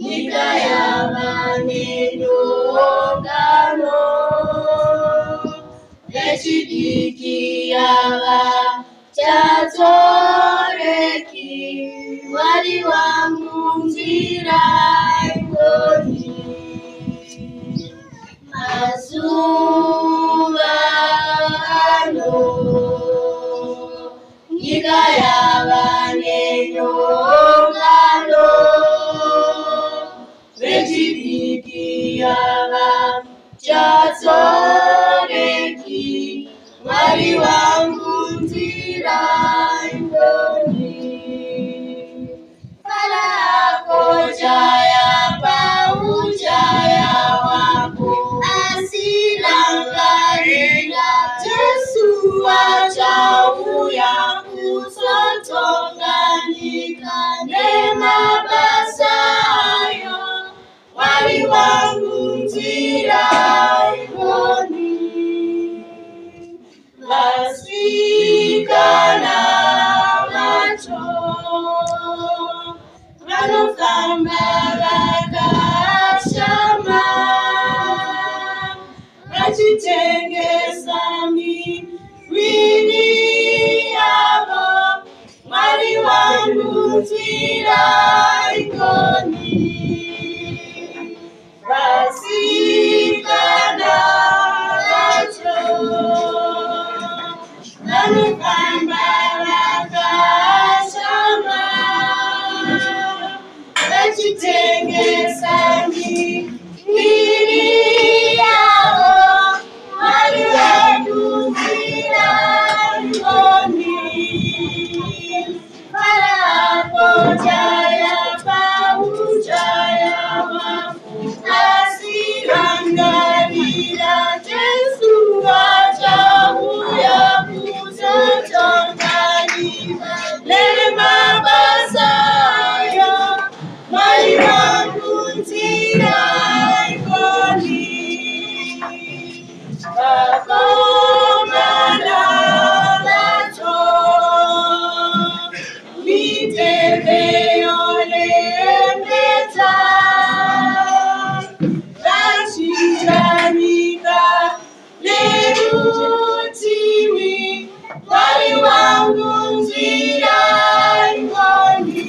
nyika yavanenongano vechidiki yava chadzoreki Mwari wangu nzira ingoni mazuva ano nyika yavanenongano vechidiki yava chadzoreki Mwari wangu nzira ingoni Farako jaya paujaya wako asirangarira Jesu achauya kuzotonganika nemabasa ayo Mwari wangu nzira ingoni vasikana vacho vanofamba vakashama vachitengesa miviri yavo Mwari wangu nzira ingoni vasikana vacho vanofamba vakashama vachitengesa miviri yavo Mwari wangu nzira ingoni Farako jaya paujaya wako asirangarira Jesu achauya kuzotonganika nemabasa ayo Mwari wangu nzira ingoni vakomana vacho miteve yolembedza vachitanika nerutivi Mwari wangu nzira ingoni